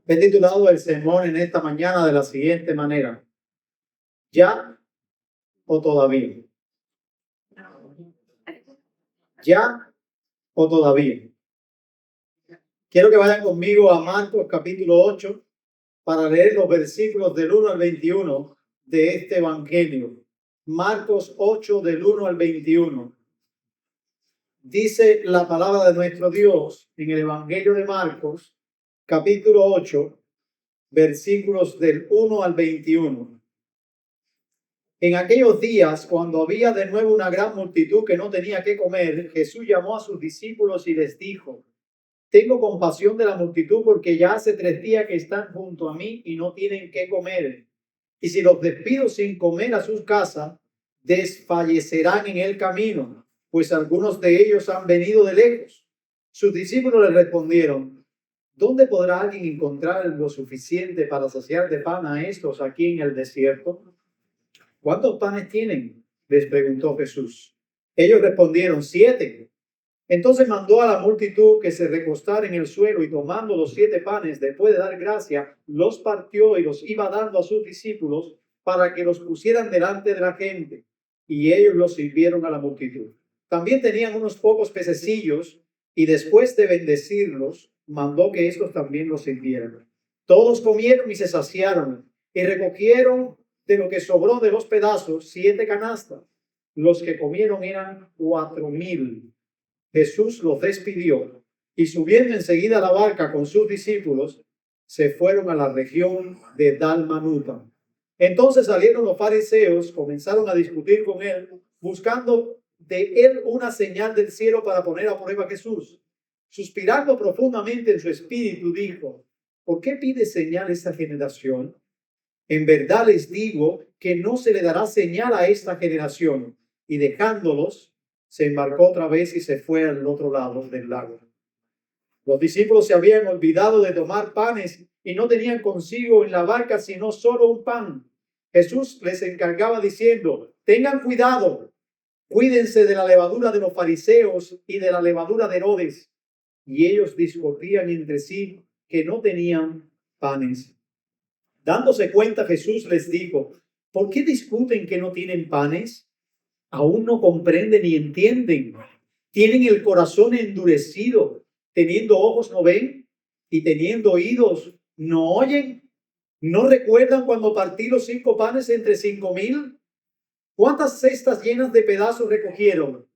He titulado el sermón en esta mañana de la siguiente manera: ¿ya o todavía? ¿Ya o todavía? Quiero que vayan conmigo a Marcos capítulo 8 para leer los versículos del 1 al 21 de este evangelio. Marcos 8 del 1 al 21. Dice la palabra de nuestro Dios en el evangelio de Marcos capítulo 8, versículos del 1 al 21. En aquellos días, cuando había de nuevo una gran multitud que no tenía qué comer, Jesús llamó a sus discípulos y les dijo: tengo compasión de la multitud, porque ya hace 3 días que están junto a mí y no tienen qué comer. Y si los despido sin comer a sus casas, desfallecerán en el camino, pues algunos de ellos han venido de lejos. Sus discípulos le respondieron: ¿dónde podrá alguien encontrar lo suficiente para saciar de pan a estos aquí en el desierto? ¿Cuántos panes tienen?, les preguntó Jesús. Ellos respondieron: 7. Entonces mandó a la multitud que se recostara en el suelo, y tomando los 7 panes, después de dar gracia, los partió y los iba dando a sus discípulos para que los pusieran delante de la gente. Y ellos los sirvieron a la multitud. También tenían unos pocos pececillos, y después de bendecirlos, mandó que estos también los sirvieran. Todos comieron y se saciaron, y recogieron de lo que sobró de los pedazos 7 canastas. Los que comieron eran 4,000. Jesús los despidió y, subiendo enseguida a la barca con sus discípulos, se fueron a la región de Dalmanuta. Entonces salieron los fariseos, comenzaron a discutir con él, buscando de él una señal del cielo para poner a prueba a Jesús. Suspirando profundamente en su espíritu, dijo: ¿por qué pide señal esta generación? En verdad les digo que no se le dará señal a esta generación. Y dejándolos, se embarcó otra vez y se fue al otro lado del lago. Los discípulos se habían olvidado de tomar panes y no tenían consigo en la barca sino solo un pan. Jesús les encargaba diciendo: tengan cuidado, cuídense de la levadura de los fariseos y de la levadura de Herodes. Y ellos discutían entre sí que no tenían panes. Dándose cuenta, Jesús les dijo: ¿por qué discuten que no tienen panes? ¿Aún no comprenden ni entienden? ¿Tienen el corazón endurecido? ¿Teniendo ojos no ven? ¿Y teniendo oídos no oyen? ¿No recuerdan cuando partí los 5 panes entre 5,000? ¿Cuántas cestas llenas de pedazos recogieron?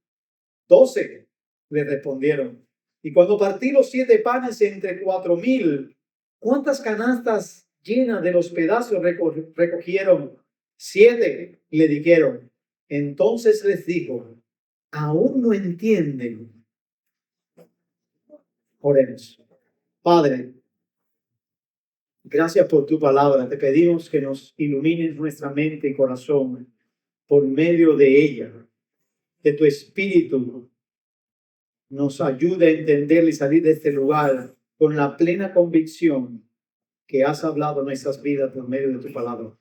12, le respondieron. Y cuando partí los 7 panes entre 4,000, ¿cuántas canastas llenas de los pedazos recogieron? 7, le dijeron. Entonces les dijo: ¿aún no entienden? Oremos. Padre, gracias por tu palabra. Te pedimos que nos ilumines nuestra mente y corazón por medio de ella. Que tu espíritu nos ayude a entender y salir de este lugar con la plena convicción que has hablado en nuestras vidas por medio de tu palabra.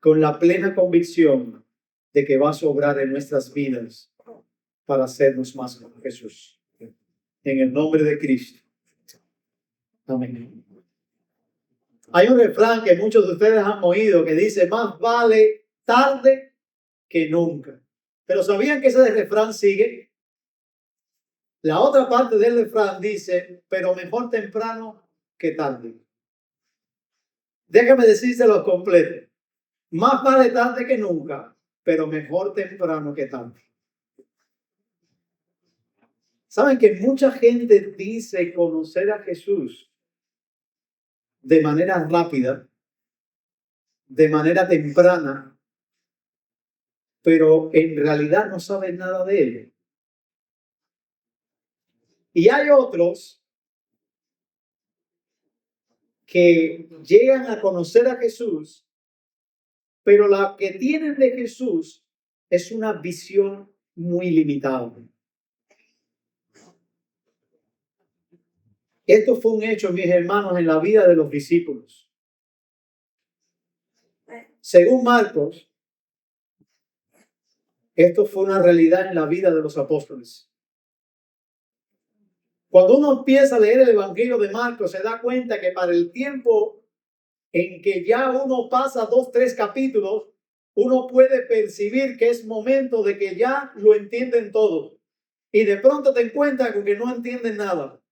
Con la plena convicción de que vas a obrar en nuestras vidas para hacernos más como Jesús. En el nombre de Cristo. Amén. Hay un refrán que muchos de ustedes han oído que dice: más vale tarde que nunca. Pero ¿sabían que ese refrán sigue? La otra parte del refrán dice: pero mejor temprano que tarde. Déjame decírselo completo. Más vale tarde que nunca, pero mejor temprano que tarde. ¿Saben que mucha gente dice conocer a Jesús de manera rápida, de manera temprana, pero en realidad no saben nada de él? Y hay otros que llegan a conocer a Jesús, pero la que tienen de Jesús es una visión muy limitada. Esto fue un hecho, mis hermanos, en la vida de los discípulos. Según Marcos, esto fue una realidad en la vida de los apóstoles. Cuando uno empieza a leer el Evangelio de Marcos, se da cuenta que para el tiempo en que ya uno pasa 2, 3 capítulos, uno puede percibir que es momento de que ya lo entienden todo. Y de pronto te encuentras con que no entienden nada.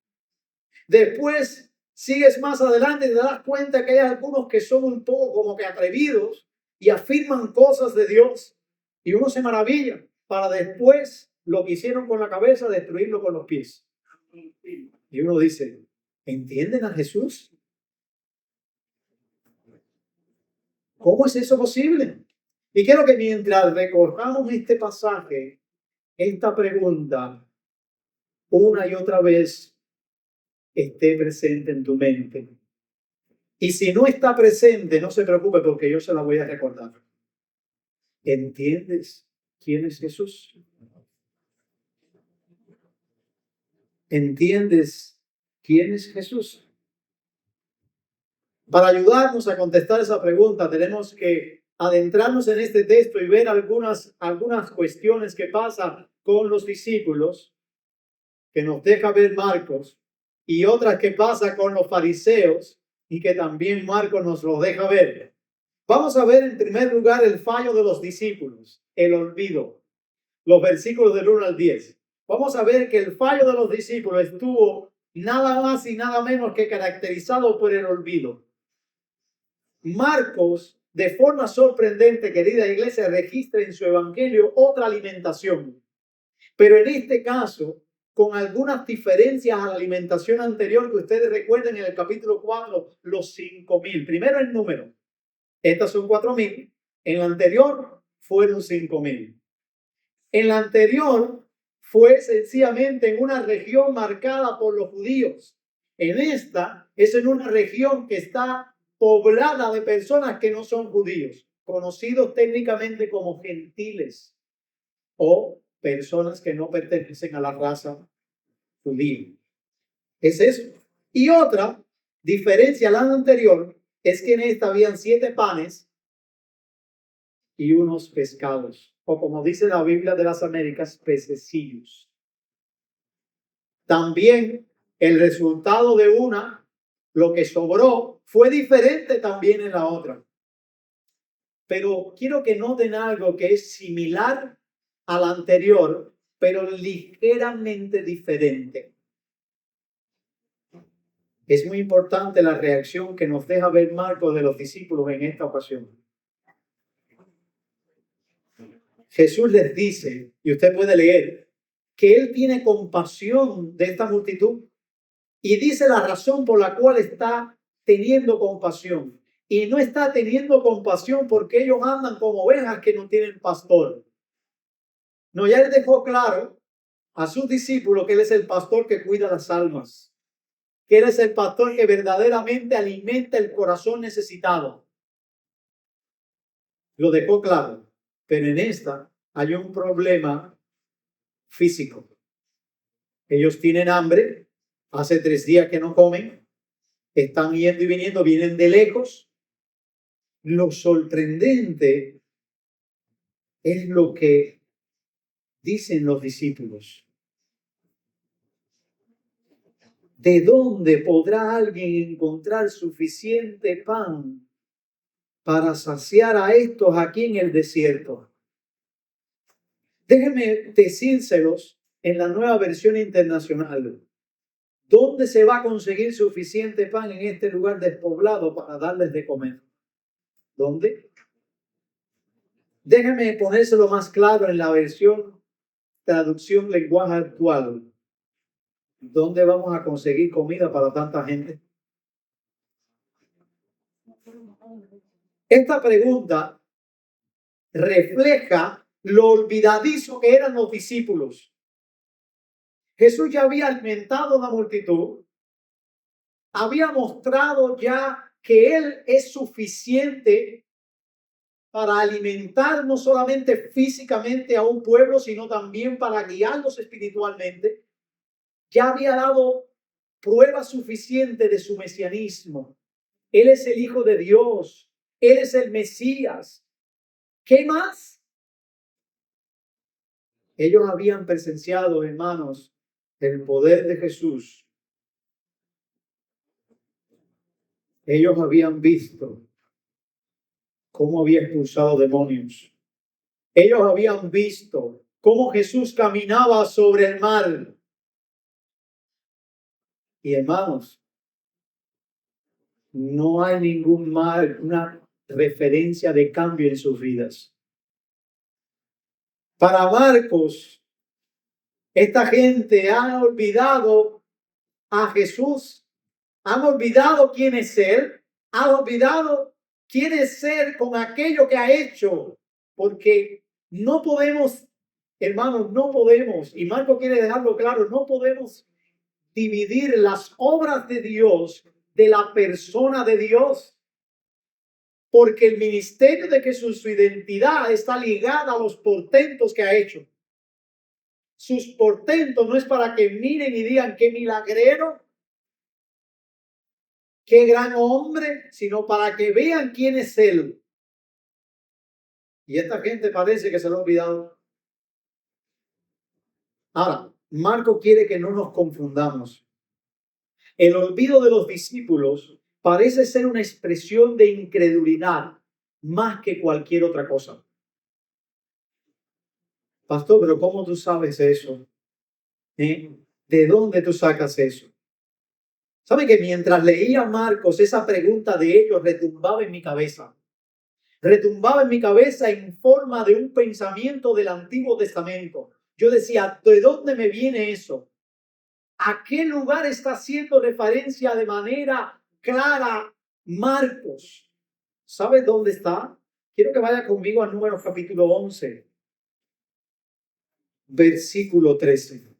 Después sigues más adelante y te das cuenta que hay algunos que son un poco como que atrevidos y afirman cosas de Dios. Y uno se maravilla para después lo que hicieron con la cabeza, destruirlo con los pies. Y uno dice, ¿entienden a Jesús? ¿Cómo es eso posible? Y quiero que mientras recordamos este pasaje, esta pregunta, una y otra vez esté presente en tu mente. Y si no está presente, no se preocupe porque yo se la voy a recordar. ¿Entiendes quién es Jesús? ¿Entiendes quién es Jesús? Para ayudarnos a contestar esa pregunta, tenemos que adentrarnos en este texto y ver algunas cuestiones que pasan con los discípulos, que nos deja ver Marcos, y otras que pasan con los fariseos y que también Marcos nos lo deja ver. Vamos a ver en primer lugar el fallo de los discípulos, el olvido, los versículos del 1 al 10. Vamos a ver que el fallo de los discípulos estuvo nada más y nada menos que caracterizado por el olvido. Marcos, de forma sorprendente, querida iglesia, registra en su evangelio otra alimentación. Pero en este caso, con algunas diferencias a la alimentación anterior que ustedes recuerden en el capítulo 4, los 5,000. Primero el número. Estas son 4,000. En la anterior fueron 5,000. En la anterior fue sencillamente en una región marcada por los judíos. En esta es en una región que está poblada de personas que no son judíos, conocidos técnicamente como gentiles o personas que no pertenecen a la raza judía. Es eso. Y otra diferencia a la anterior es que en esta habían 7 panes y unos pescados, o como dice la Biblia de las Américas, pececillos. También el resultado de una, lo que sobró, fue diferente también en la otra. Pero quiero que noten algo que es similar a la anterior, pero ligeramente diferente. Es muy importante la reacción que nos deja ver Marcos de los discípulos en esta ocasión. Jesús les dice, y usted puede leer, que Él tiene compasión de esta multitud y dice la razón por la cual está teniendo compasión. Y no está teniendo compasión porque ellos andan como ovejas que no tienen pastor. No, ya Él dejó claro a sus discípulos que Él es el pastor que cuida las almas, que Él es el pastor que verdaderamente alimenta el corazón necesitado. Lo dejó claro, pero en esta hay un problema físico. Ellos tienen hambre, hace 3 días que no comen, están yendo y viniendo, vienen de lejos. Lo sorprendente es lo que dicen los discípulos. ¿De dónde podrá alguien encontrar suficiente pan para saciar a estos aquí en el desierto? Déjenme decírselos en la Nueva Versión Internacional. ¿Dónde se va a conseguir suficiente pan en este lugar despoblado para darles de comer? ¿Dónde? Déjenme ponérselo más claro en la versión traducción lenguaje actual. ¿Dónde vamos a conseguir comida para tanta gente? Esta pregunta refleja lo olvidadizo que eran los discípulos. Jesús ya había alimentado a la multitud, había mostrado ya que Él es suficiente para alimentar no solamente físicamente a un pueblo, sino también para guiarlos espiritualmente. Ya había dado prueba suficiente de su mesianismo. Él es el Hijo de Dios. Él es el Mesías. ¿Qué más? Ellos habían presenciado, hermanos, el poder de Jesús, ellos habían visto cómo había expulsado demonios. Ellos habían visto cómo Jesús caminaba sobre el mar. Y hermanos, no hay una referencia de cambio en sus vidas. Para Marcos, esta gente ha olvidado a Jesús, han olvidado quién es Él, han olvidado quién es Él con aquello que ha hecho, porque no podemos, hermanos, no podemos, y Marcos quiere dejarlo claro, no podemos dividir las obras de Dios de la persona de Dios, porque el ministerio de Jesús, su identidad está ligada a los portentos que ha hecho. Sus portentos no es para que miren y digan qué milagrero, qué gran hombre, sino para que vean quién es Él. Y esta gente parece que se lo ha olvidado. Ahora, Marco quiere que no nos confundamos. El olvido de los discípulos parece ser una expresión de incredulidad más que cualquier otra cosa. Pastor, pero ¿cómo tú sabes eso? ¿De dónde tú sacas eso? ¿Sabe que mientras leía Marcos, esa pregunta de ellos retumbaba en mi cabeza? Retumbaba en mi cabeza en forma de un pensamiento del Antiguo Testamento. Yo decía, ¿de dónde me viene eso? ¿A qué lugar está haciendo referencia de manera clara Marcos? ¿Sabes dónde está? Quiero que vaya conmigo a Números capítulo 11, versículo 13.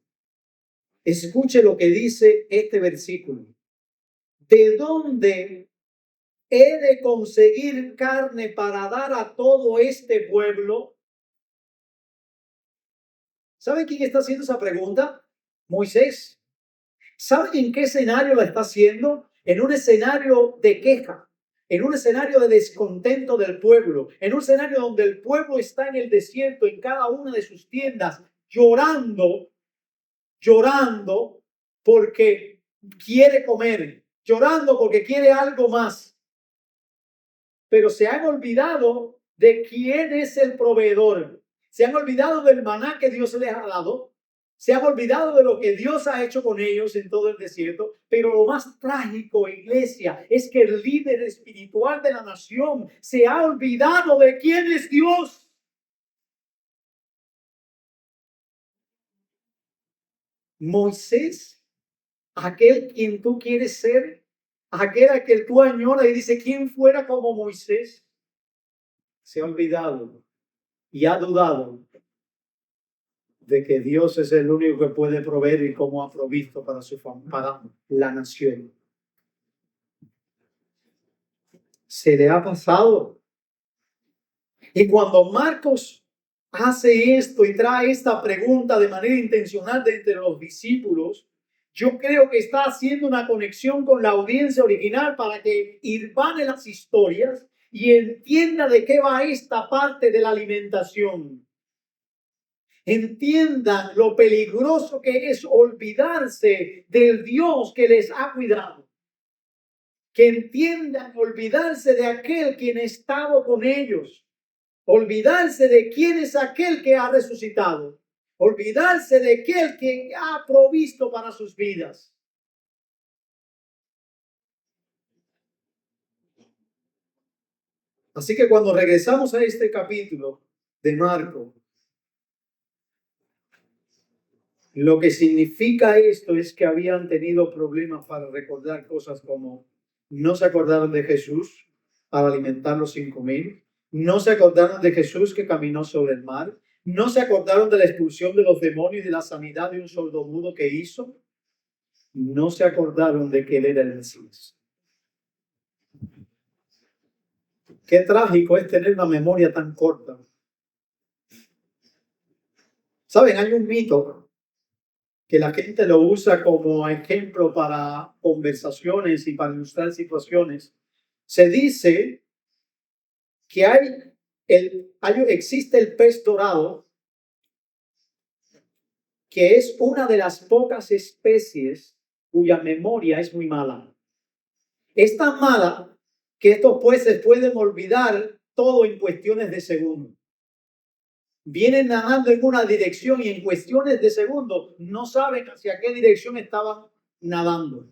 Escuche lo que dice este versículo. ¿De dónde he de conseguir carne para dar a todo este pueblo? ¿Sabe quién está haciendo esa pregunta? Moisés. ¿Sabe en qué escenario la está haciendo? En un escenario de queja, en un escenario de descontento del pueblo, en un escenario donde el pueblo está en el desierto, en cada una de sus tiendas, llorando porque quiere comer, llorando porque quiere algo más. Pero se han olvidado de quién es el proveedor. Se han olvidado del maná que Dios les ha dado. Se han olvidado de lo que Dios ha hecho con ellos en todo el desierto. Pero lo más trágico, iglesia, es que el líder espiritual de la nación se ha olvidado de quién es Dios. Moisés, aquel quien tú quieres ser, aquel a quien tú añoras y dice, ¿quién fuera como Moisés? Se ha olvidado y ha dudado de que Dios es el único que puede proveer y cómo ha provisto para la nación. Se le ha pasado. Y cuando Marcos hace esto y trae esta pregunta de manera intencional de entre los discípulos, yo creo que está haciendo una conexión con la audiencia original para que hilvane las historias y entienda de qué va esta parte de la alimentación. Entiendan lo peligroso que es olvidarse del Dios que les ha cuidado. Que entiendan olvidarse de aquel quien ha estado con ellos. Olvidarse de quién es aquel que ha resucitado. Olvidarse de aquel que ha provisto para sus vidas. Así que cuando regresamos a este capítulo de Marcos, lo que significa esto es que habían tenido problemas para recordar cosas como no se acordaron de Jesús al alimentar los 5,000, no se acordaron de Jesús que caminó sobre el mar, no se acordaron de la expulsión de los demonios y de la sanidad de un sordomudo que hizo, no se acordaron de que él era el Mesías. Qué trágico es tener una memoria tan corta. ¿Saben? Hay un mito que la gente lo usa como ejemplo para conversaciones y para ilustrar situaciones. Se dice que existe el pez dorado que es una de las pocas especies cuya memoria es muy mala. Es tan mala que estos peces pueden olvidar todo en cuestiones de segundos. Vienen nadando en una dirección y en cuestiones de segundos no saben hacia qué dirección estaban nadando.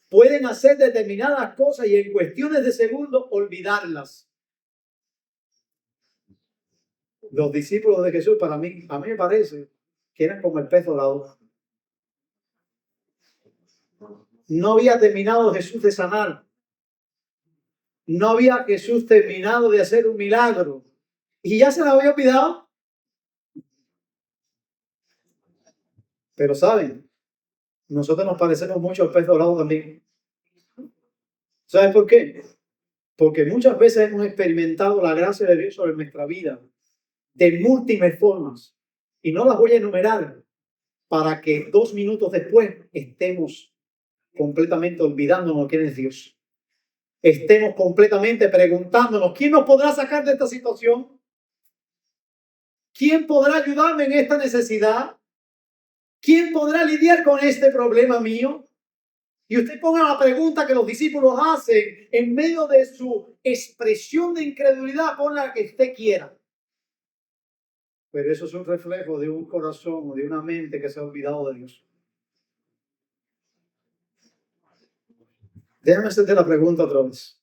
Pueden hacer determinadas cosas y en cuestiones de segundos olvidarlas. Los discípulos de Jesús, a mí me parece que eran como el pez dorado. No había terminado Jesús de sanar. No había Jesús terminado de hacer un milagro. Y ya se lo había olvidado. Pero saben, nosotros nos parecemos mucho al pez dorado también. ¿Saben por qué? Porque muchas veces hemos experimentado la gracia de Dios sobre nuestra vida de múltiples formas. Y no las voy a enumerar para que 2 minutos después estemos completamente olvidándonos quién es Dios. Estemos completamente preguntándonos, ¿quién nos podrá sacar de esta situación? ¿Quién podrá ayudarme en esta necesidad? ¿Quién podrá lidiar con este problema mío? Y usted ponga la pregunta que los discípulos hacen en medio de su expresión de incredulidad, ponga la que usted quiera. Pero eso es un reflejo de un corazón o de una mente que se ha olvidado de Dios. Déjame hacerte la pregunta otra vez,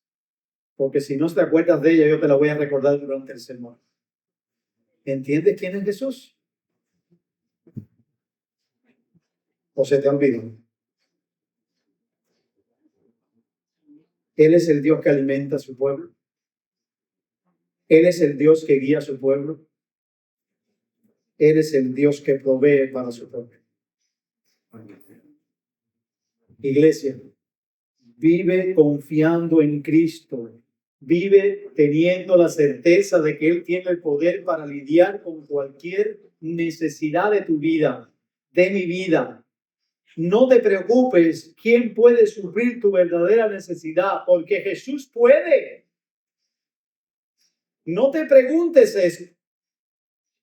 porque si no te acuerdas de ella, yo te la voy a recordar durante el sermón. ¿Entiendes quién es Jesús? ¿O se te ha olvidado? Él es el Dios que alimenta a su pueblo. Él es el Dios que guía a su pueblo. Él es el Dios que provee para su pueblo. Iglesia, vive confiando en Cristo. Vive teniendo la certeza de que Él tiene el poder para lidiar con cualquier necesidad de tu vida, de mi vida. No te preocupes quién puede suplir tu verdadera necesidad, porque Jesús puede. No te preguntes eso.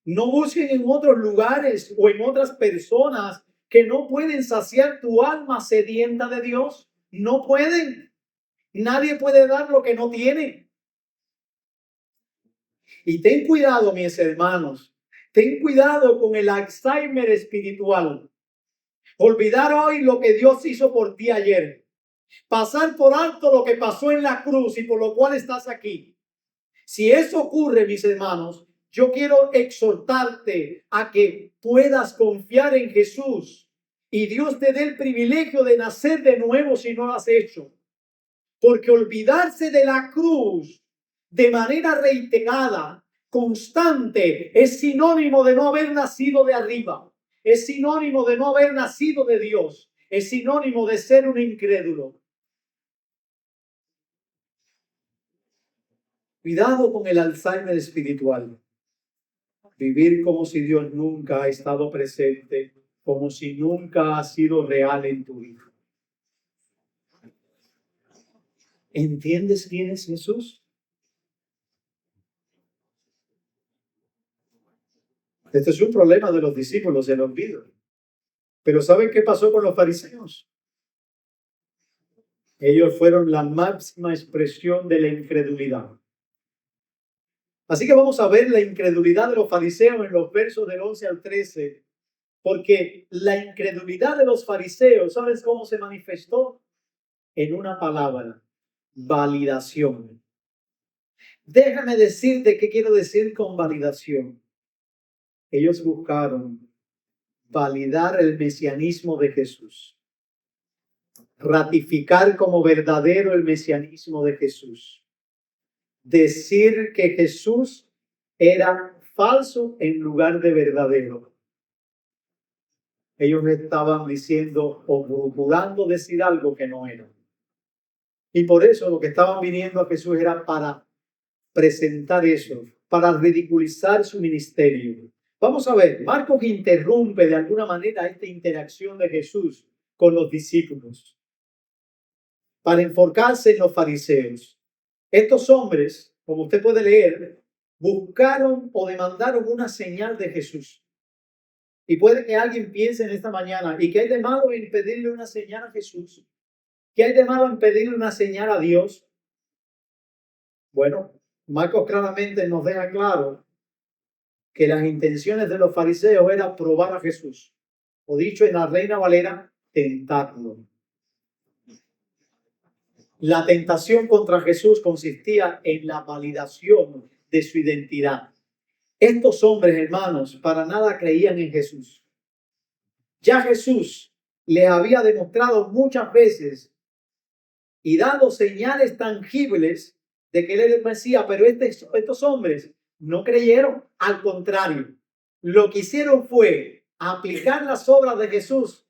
No busquen en otros lugares o en otras personas que no pueden saciar tu alma sedienta de Dios. No pueden. Nadie puede dar lo que no tiene. Y ten cuidado, mis hermanos. Ten cuidado con el Alzheimer espiritual. Olvidar hoy lo que Dios hizo por ti ayer. Pasar por alto lo que pasó en la cruz y por lo cual estás aquí. Si eso ocurre, mis hermanos, yo quiero exhortarte a que puedas confiar en Jesús y Dios te dé el privilegio de nacer de nuevo si no lo has hecho. Porque olvidarse de la cruz de manera reiterada, constante, es sinónimo de no haber nacido de arriba. Es sinónimo de no haber nacido de Dios. Es sinónimo de ser un incrédulo. Cuidado con el Alzheimer espiritual. Vivir como si Dios nunca ha estado presente, como si nunca ha sido real en tu vida. ¿Entiendes quién es Jesús? Este es un problema de los discípulos, el olvido. Pero ¿saben qué pasó con los fariseos? Ellos fueron la máxima expresión de la incredulidad. Así que vamos a ver la incredulidad de los fariseos en los versos del 11 al 13, porque la incredulidad de los fariseos, ¿sabes cómo se manifestó? En una palabra, validación. Déjame decirte qué quiero decir con validación. Ellos buscaron validar el mesianismo de Jesús, ratificar como verdadero el mesianismo de Jesús, decir que Jesús era falso en lugar de verdadero. Ellos estaban diciendo o procurando decir algo que no era. Y por eso lo que estaban viniendo a Jesús era para presentar eso, para ridiculizar su ministerio. Vamos a ver, Marcos interrumpe de alguna manera esta interacción de Jesús con los discípulos para enfocarse en los fariseos. Estos hombres, como usted puede leer, buscaron o demandaron una señal de Jesús. Y puede que alguien piense en esta mañana, ¿y qué hay de malo en pedirle una señal a Jesús? ¿Qué hay de malo en pedirle una señal a Dios? Bueno, Marcos claramente nos deja claro que las intenciones de los fariseos era probar a Jesús, o dicho en la Reina Valera, tentarlo. La tentación contra Jesús consistía en la validación de su identidad. Estos hombres, hermanos, para nada creían en Jesús. Ya Jesús les había demostrado muchas veces y dado señales tangibles de que él era el Mesías, pero estos hombres no creyeron. Al contrario, lo que hicieron fue aplicar las obras de Jesús,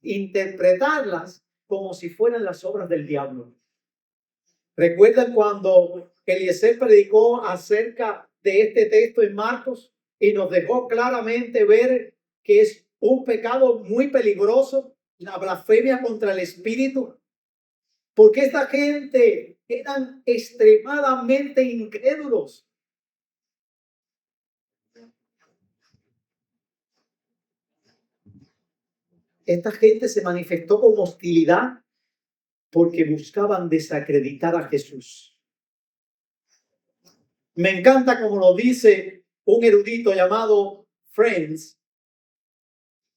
interpretarlas como si fueran las obras del diablo. ¿Recuerdan cuando Eliezer predicó acerca de este texto en Marcos y nos dejó claramente ver que es un pecado muy peligroso, la blasfemia contra el Espíritu? Porque esta gente eran extremadamente incrédulos. Esta gente se manifestó con hostilidad porque buscaban desacreditar a Jesús. Me encanta como lo dice un erudito llamado Friends.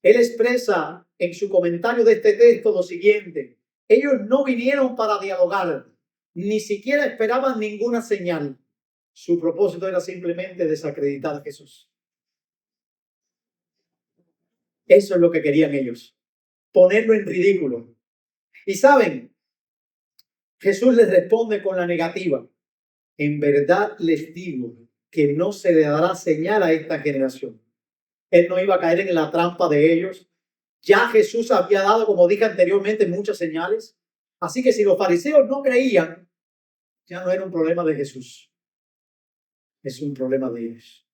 Él expresa en su comentario de este texto lo siguiente: ellos no vinieron para dialogar, ni siquiera esperaban ninguna señal. Su propósito era simplemente desacreditar a Jesús. Eso es lo que querían ellos, ponerlo en ridículo. Y saben, Jesús les responde con la negativa. En verdad les digo que no se le dará señal a esta generación. Él no iba a caer en la trampa de ellos. Ya Jesús había dado, como dije anteriormente, muchas señales. Así que si los fariseos no creían, ya no era un problema de Jesús. Es un problema de ellos.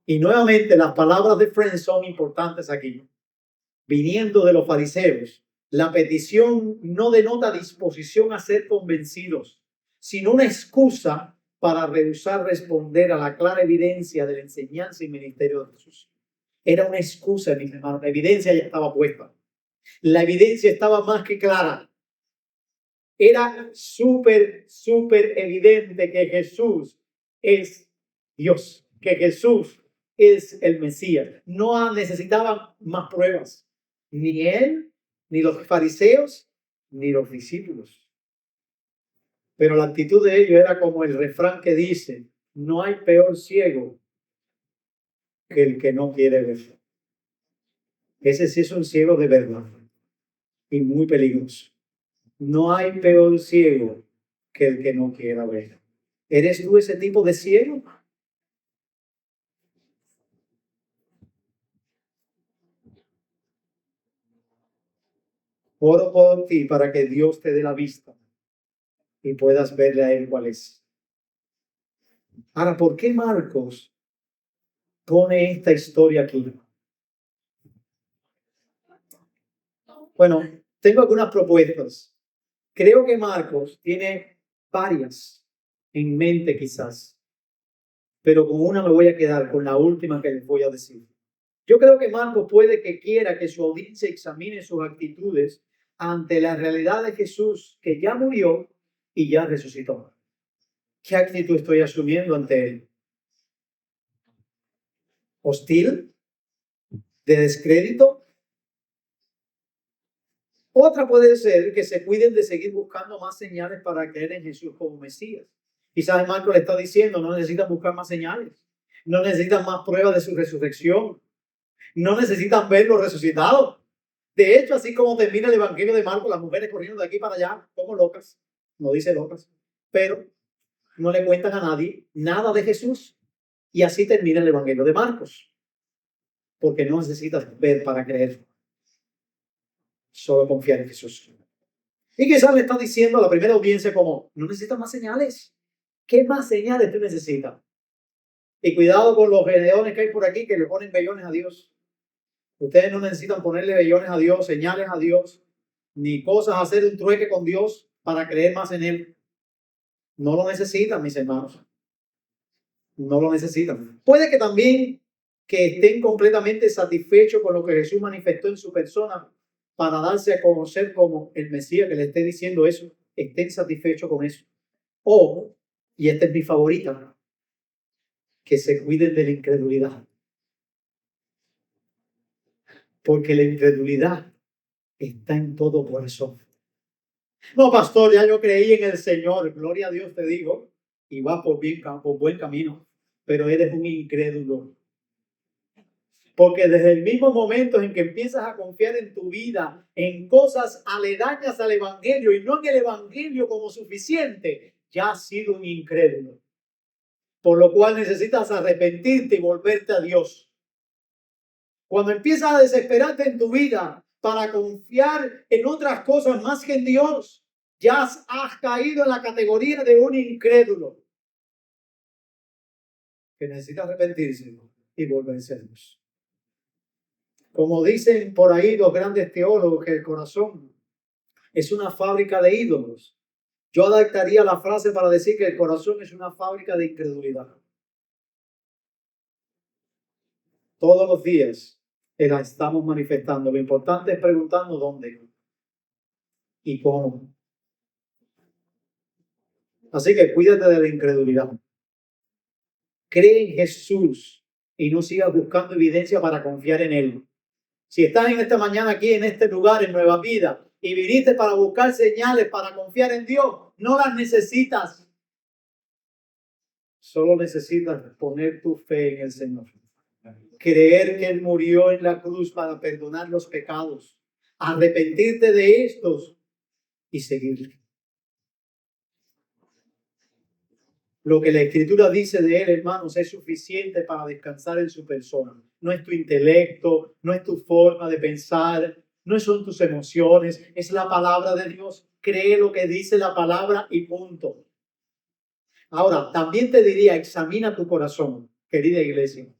Y nuevamente las palabras de Friends son importantes aquí. Viniendo de los fariseos, la petición no denota disposición a ser convencidos, sino una excusa para rehusar responder a la clara evidencia de la enseñanza y ministerio de Jesús. Era una excusa, mis hermanos. La evidencia ya estaba puesta. La evidencia estaba más que clara. Era súper evidente que Jesús es Dios, que Jesús es el Mesías. No necesitaban más pruebas. Ni él, ni los fariseos, ni los discípulos. Pero la actitud de ellos era como el refrán que dice: no hay peor ciego que el que no quiere ver. Ese sí es un ciego de verdad y muy peligroso. No hay peor ciego que el que no quiera ver. ¿Eres tú ese tipo de ciego? Oro por ti para que Dios te dé la vista y puedas verle a él cuál es. Ahora, ¿por qué Marcos pone esta historia aquí? Bueno, tengo algunas propuestas. Creo que Marcos tiene varias en mente quizás, pero con una me voy a quedar, con la última que les voy a decir. Yo creo que Marcos puede que quiera que su audiencia examine sus actitudes ante la realidad de Jesús, que ya murió y ya resucitó. ¿Qué actitud estoy asumiendo ante él? ¿Hostil? ¿De descrédito? Otra puede ser que se cuiden de seguir buscando más señales para creer en Jesús como Mesías. Quizás Marcos le está diciendo: no necesitan buscar más señales, no necesitan más pruebas de su resurrección, no necesitan verlo resucitado. De hecho, así como termina el Evangelio de Marcos, las mujeres corriendo de aquí para allá como locas, no dice locas, pero no le cuentan a nadie nada de Jesús. Y así termina el Evangelio de Marcos, porque no necesitas ver para creer, solo confiar en Jesús. Y quizás le está diciendo a la primera audiencia como: no necesitas más señales. ¿Qué más señales tú necesitas? Y cuidado con los gedeones que hay por aquí que le ponen vellones a Dios. Ustedes no necesitan ponerle vellones a Dios, señales a Dios, ni cosas, hacer un trueque con Dios para creer más en Él. No lo necesitan, mis hermanos. No lo necesitan. Puede que también que estén completamente satisfechos con lo que Jesús manifestó en su persona para darse a conocer como el Mesías, que le esté diciendo eso, estén satisfechos con eso. O, y esta es mi favorita, que se cuiden de la incredulidad. Porque la incredulidad está en todo corazón. No, pastor, ya yo creí en el Señor, gloria a Dios te digo, y va por buen camino, pero eres un incrédulo. Porque desde el mismo momento en que empiezas a confiar en tu vida, en cosas aledañas al Evangelio y no en el Evangelio como suficiente, ya has sido un incrédulo. Por lo cual necesitas arrepentirte y volverte a Dios. Cuando empiezas a desesperarte en tu vida para confiar en otras cosas más que en Dios, ya has caído en la categoría de un incrédulo que necesita arrepentirse y volverse a Dios. Como dicen por ahí los grandes teólogos, que el corazón es una fábrica de ídolos. Yo adaptaría la frase para decir que el corazón es una fábrica de incredulidad. Todos los días la estamos manifestando. Lo importante es preguntarnos dónde y cómo. Así que cuídate de la incredulidad. Cree en Jesús y no sigas buscando evidencia para confiar en Él. Si estás en esta mañana aquí, en este lugar, en Nueva Vida, y viniste para buscar señales, para confiar en Dios, no las necesitas. Solo necesitas poner tu fe en el Señor. Creer que Él murió en la cruz para perdonar los pecados. Arrepentirte de estos y seguirle. Lo que la Escritura dice de Él, hermanos, es suficiente para descansar en su persona. No es tu intelecto, no es tu forma de pensar, no son tus emociones, es la palabra de Dios. Cree lo que dice la palabra y punto. Ahora, también te diría, examina tu corazón, querida iglesia.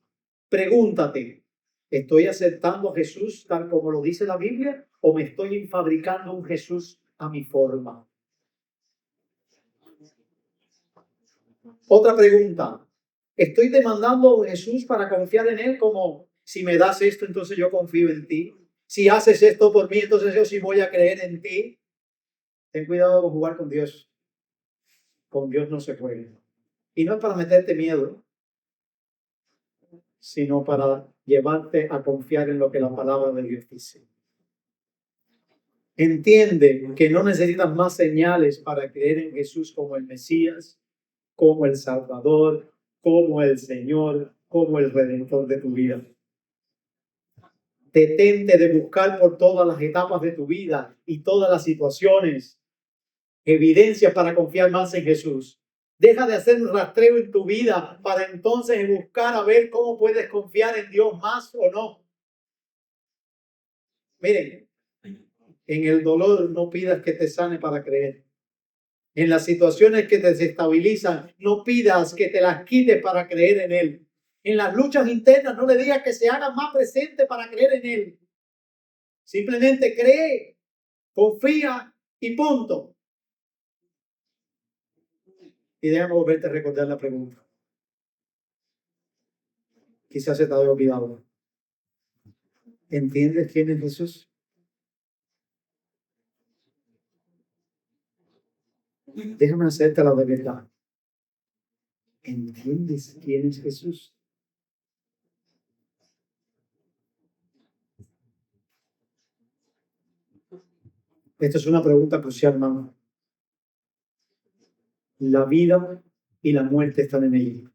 Pregúntate, ¿estoy aceptando a Jesús tal como lo dice la Biblia o me estoy fabricando un Jesús a mi forma? Otra pregunta. ¿Estoy demandando a Jesús para confiar en Él como si me das esto, entonces yo confío en ti? Si haces esto por mí, entonces yo sí voy a creer en ti. Ten cuidado con jugar con Dios. Con Dios no se juega. Y no es para meterte miedo, sino para llevarte a confiar en lo que la palabra de Dios dice. Entiende que no necesitas más señales para creer en Jesús como el Mesías, como el Salvador, como el Señor, como el Redentor de tu vida. Detente de buscar por todas las etapas de tu vida y todas las situaciones evidencias para confiar más en Jesús. Deja de hacer un rastreo en tu vida para entonces buscar a ver cómo puedes confiar en Dios más o no. Miren, en el dolor no pidas que te sane para creer. En las situaciones que te desestabilizan, no pidas que te las quites para creer en Él. En las luchas internas, no le digas que se hagan más presente para creer en Él. Simplemente cree, confía y punto. Y déjame volverte a recordar la pregunta. Quizás se te haya olvidado. ¿Entiendes quién es Jesús? Déjame hacerte la de verdad. ¿Entiendes quién es Jesús? Esta es una pregunta crucial, hermano. La vida y la muerte están en ella.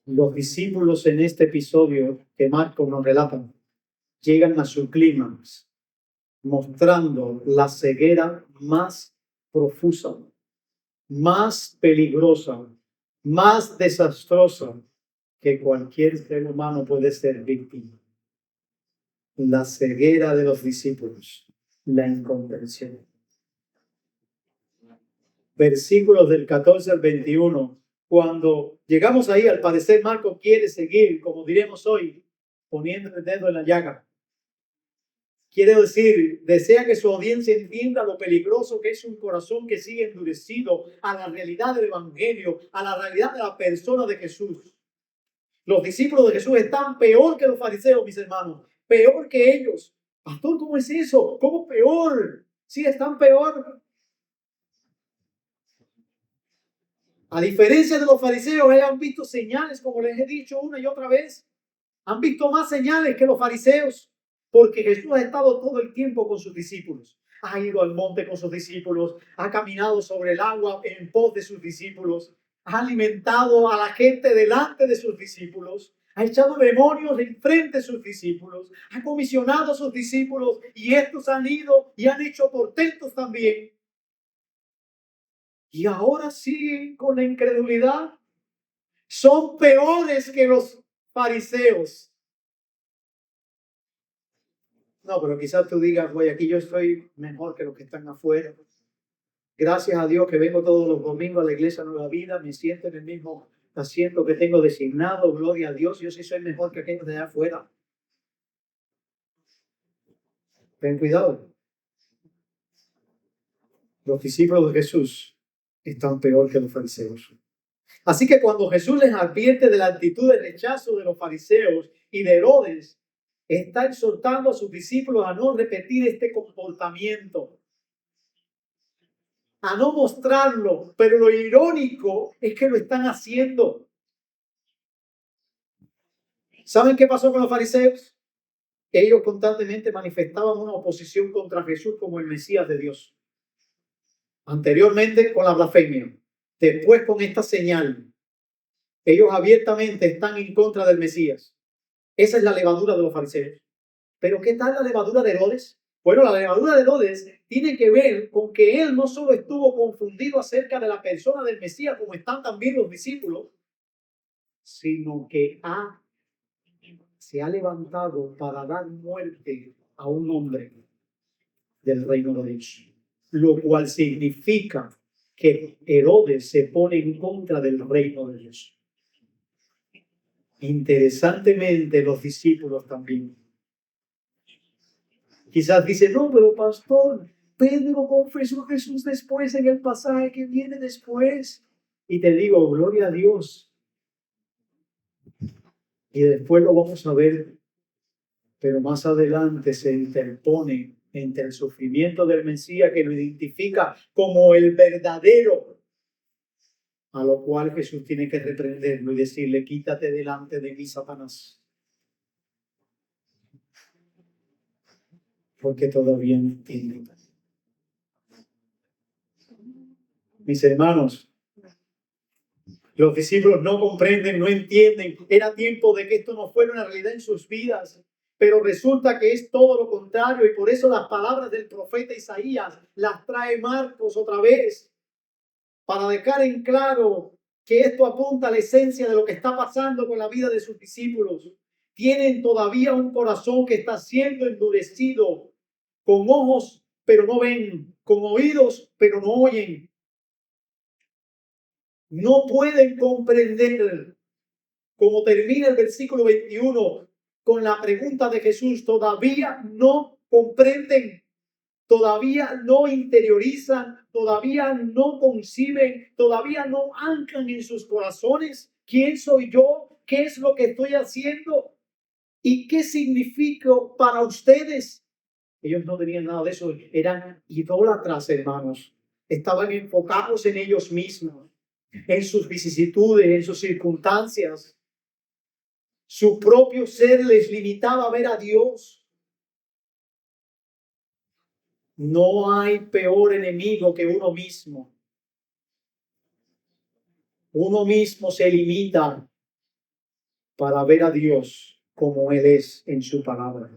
Los discípulos en este episodio que Marcos nos relata llegan a su clímax, mostrando la ceguera más profusa, más peligrosa, más desastrosa que cualquier ser humano puede ser víctima. La ceguera de los discípulos, la incomprensión. Versículos del 14 al 21. Cuando llegamos ahí, al parecer Marcos quiere seguir, como diremos hoy, poniendo el dedo en la llaga. Quiere decir, desea que su audiencia entienda lo peligroso que es un corazón que sigue endurecido a la realidad del Evangelio, a la realidad de la persona de Jesús. Los discípulos de Jesús están peor que los fariseos, mis hermanos, peor que ellos. Pastor, ¿cómo es eso? ¿Cómo peor? Sí, están peor. A diferencia de los fariseos, ellos han visto señales, como les he dicho una y otra vez. Han visto más señales que los fariseos, porque Jesús ha estado todo el tiempo con sus discípulos. Ha ido al monte con sus discípulos, ha caminado sobre el agua en pos de sus discípulos, ha alimentado a la gente delante de sus discípulos, ha echado demonios enfrente de sus discípulos, ha comisionado a sus discípulos y estos han ido y han hecho portentos también. Y ahora siguen con la incredulidad. Son peores que los fariseos. No, pero quizás tú digas, voy, aquí yo estoy mejor que los que están afuera. Gracias a Dios que vengo todos los domingos a la iglesia Nueva Vida, me siento en el mismo asiento que tengo designado, gloria a Dios, yo sí soy mejor que aquellos de allá afuera. Ten cuidado. Los discípulos de Jesús están peor que los fariseos. Así que cuando Jesús les advierte de la actitud de rechazo de los fariseos y de Herodes, está exhortando a sus discípulos a no repetir este comportamiento, a no mostrarlo, pero lo irónico es que lo están haciendo. ¿Saben qué pasó con los fariseos? Ellos constantemente manifestaban una oposición contra Jesús como el Mesías de Dios. Anteriormente con la blasfemia, después con esta señal. Ellos abiertamente están en contra del Mesías. Esa es la levadura de los fariseos. Pero ¿qué tal la levadura de Herodes? Bueno, la levadura de Herodes tiene que ver con que él no solo estuvo confundido acerca de la persona del Mesías, como están también los discípulos, sino que se ha levantado para dar muerte a un hombre del reino de Dios. Lo cual significa que Herodes se pone en contra del reino de Dios. Interesantemente, los discípulos también. Quizás dicen, no, pero pastor, Pedro confesó a Jesús después en el pasaje que viene después. Y te digo, gloria a Dios. Y después lo vamos a ver, pero más adelante se interpone entre el sufrimiento del Mesías que lo identifica como el verdadero, a lo cual Jesús tiene que reprenderlo y decirle, quítate delante de mí, Satanás. Porque todavía no entiendo. Mis hermanos, los discípulos no comprenden, no entienden. Era tiempo de que esto no fuera una realidad en sus vidas. Pero resulta que es todo lo contrario y por eso las palabras del profeta Isaías las trae Marcos otra vez para dejar en claro que esto apunta a la esencia de lo que está pasando con la vida de sus discípulos. Tienen todavía un corazón que está siendo endurecido, con ojos pero no ven, con oídos pero no oyen. No pueden comprender, como termina el versículo 21 con la pregunta de Jesús, todavía no comprenden, todavía no interiorizan, todavía no conciben, todavía no anclan en sus corazones quién soy yo, qué es lo que estoy haciendo y qué significa para ustedes. Ellos no tenían nada de eso, eran idólatras, hermanos, estaban enfocados en ellos mismos, en sus vicisitudes, en sus circunstancias. Su propio ser les limitaba a ver a Dios. No hay peor enemigo que uno mismo. Uno mismo se limita para ver a Dios como Él es en su palabra.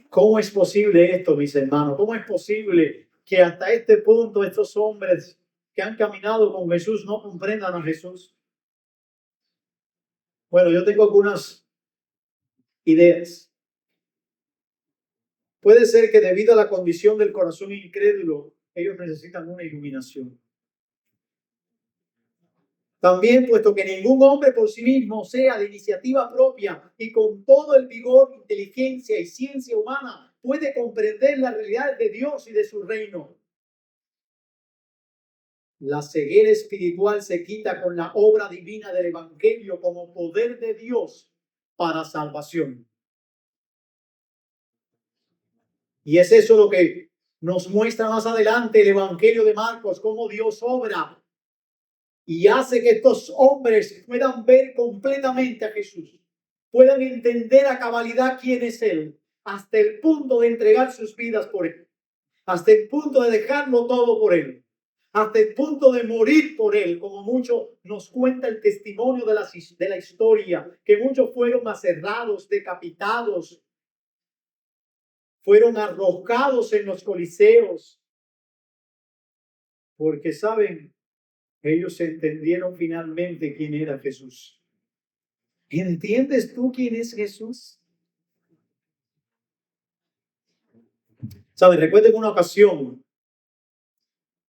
¿Cómo es posible esto, mis hermanos? ¿Cómo es posible que hasta este punto estos hombres que han caminado con Jesús no comprendan a Jesús? Bueno, yo tengo algunas ideas. Puede ser que debido a la condición del corazón incrédulo, ellos necesitan una iluminación. También, puesto que ningún hombre por sí mismo sea de iniciativa propia y con todo el vigor, inteligencia y ciencia humana puede comprender la realidad de Dios y de su reino. La ceguera espiritual se quita con la obra divina del Evangelio como poder de Dios para salvación. Y es eso lo que nos muestra más adelante el Evangelio de Marcos, cómo Dios obra y hace que estos hombres puedan ver completamente a Jesús, puedan entender a cabalidad quién es Él, hasta el punto de entregar sus vidas por Él, hasta el punto de dejarlo todo por Él, hasta el punto de morir por Él, como mucho nos cuenta el testimonio de la historia, que muchos fueron aserrados, decapitados, fueron arrojados en los coliseos, porque saben, ellos entendieron finalmente quién era Jesús. ¿Entiendes tú quién es Jesús? ¿Sabes? Recuerdo en una ocasión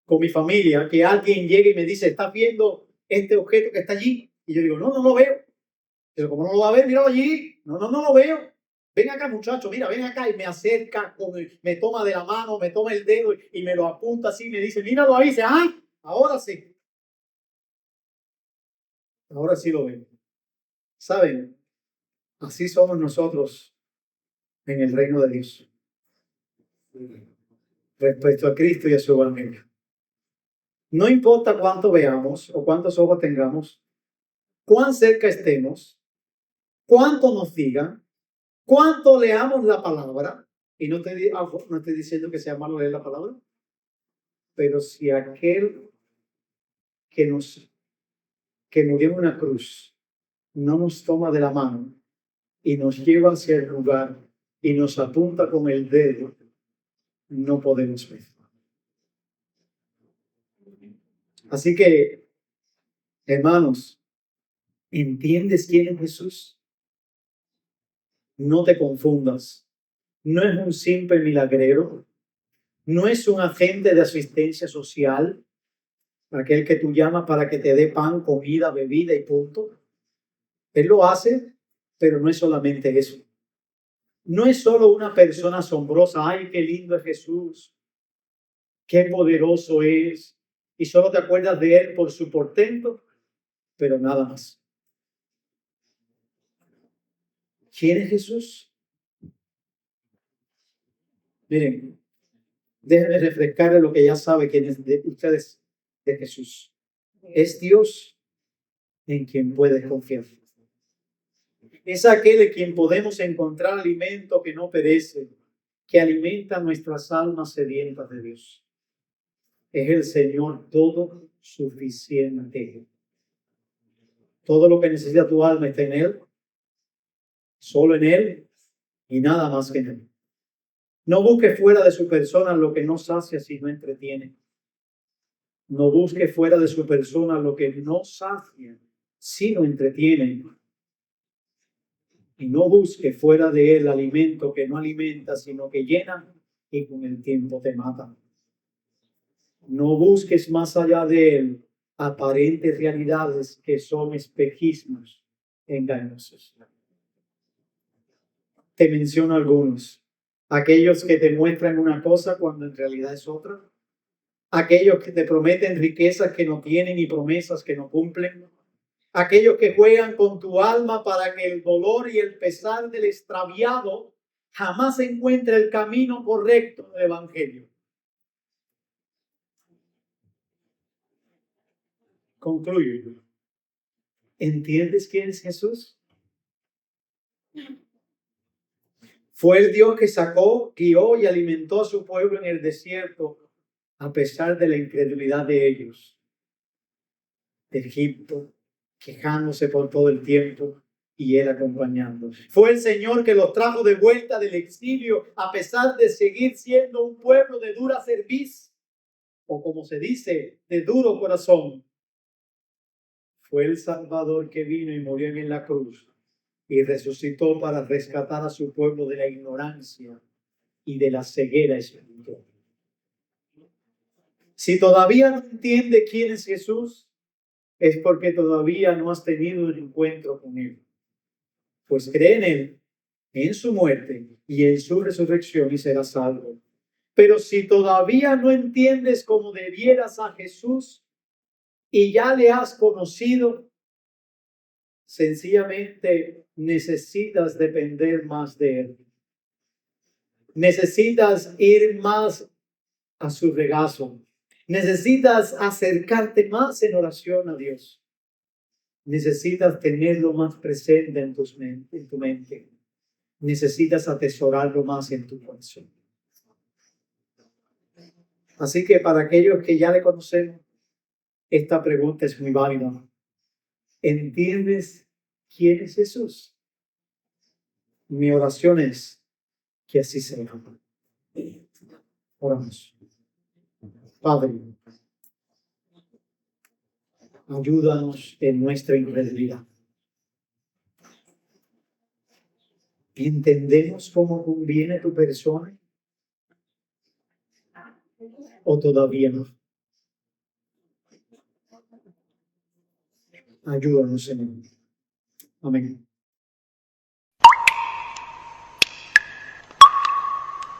con mi familia que alguien llega y me dice, ¿estás viendo este objeto que está allí? Y yo digo, no, no lo veo. Pero como no lo va a ver, míralo allí. No, no, no lo veo. Ven acá, muchacho, mira, ven acá. Y me acerca, me toma de la mano, me toma el dedo y me lo apunta así. Me dice, míralo ahí. Dice, ¡ay! Ahora sí. Ahora sí lo veo. ¿Saben? Así somos nosotros en el reino de Dios. Respecto a Cristo y a su evangelio. No importa cuánto veamos o cuántos ojos tengamos, cuán cerca estemos, cuánto nos digan, cuánto leamos la palabra, y no estoy diciendo que sea malo leer la palabra, pero si aquel que murió en una cruz no nos toma de la mano y nos lleva hacia el lugar y nos apunta con el dedo, no podemos ver. Así que, hermanos, ¿entiendes quién es Jesús? No te confundas. No es un simple milagrero. No es un agente de asistencia social, aquel que tú llamas para que te dé pan, comida, bebida y punto. Él lo hace, pero no es solamente eso. No es solo una persona asombrosa. Ay, qué lindo es Jesús. Qué poderoso es. Y solo te acuerdas de él por su portento, pero nada más. ¿Quién es Jesús? Miren, déjenme refrescarle lo que ya sabe quién es de ustedes de Jesús. Es Dios en quien puedes confiar. Es aquel en quien podemos encontrar alimento que no perece, que alimenta nuestras almas sedientas de Dios. Es el Señor todo suficiente. Todo lo que necesita tu alma está en Él, solo en Él y nada más que en Él. No busques fuera de su persona lo que no sacia sino entretiene. No busque fuera de su persona lo que no sacia sino entretiene. Y no busque fuera de él alimento que no alimenta, sino que llena y con el tiempo te mata. No busques más allá de él aparentes realidades que son espejismos engañosos. Te menciono algunos. Aquellos que te muestran una cosa cuando en realidad es otra. Aquellos que te prometen riquezas que no tienen y promesas que no cumplen. Aquellos que juegan con tu alma para que el dolor y el pesar del extraviado jamás encuentre el camino correcto del Evangelio. Concluyo. ¿Entiendes quién es Jesús? Fue el Dios que sacó, guió y alimentó a su pueblo en el desierto a pesar de la incredulidad de ellos. De Egipto, quejándose por todo el tiempo y él acompañando. Fue el Señor que los trajo de vuelta del exilio a pesar de seguir siendo un pueblo de dura cerviz, o como se dice, de duro corazón. Fue el Salvador que vino y murió en la cruz y resucitó para rescatar a su pueblo de la ignorancia y de la ceguera espiritual. Si todavía no entiende quién es Jesús, es porque todavía no has tenido un encuentro con Él. Pues cree en Él, en su muerte y en su resurrección y serás salvo. Pero si todavía no entiendes como debieras a Jesús y ya le has conocido, sencillamente necesitas depender más de Él. Necesitas ir más a su regazo. Necesitas acercarte más en oración a Dios. Necesitas tenerlo más presente en tu mente. Necesitas atesorarlo más en tu corazón. Así que para aquellos que ya le conocemos, esta pregunta es muy válida. ¿Entiendes quién es Jesús? Mi oración es que así sea. Oramos. Padre, ayúdanos en nuestra incredulidad. ¿Entendemos cómo conviene tu persona? ¿O todavía no? Ayúdanos, Señor. Amén.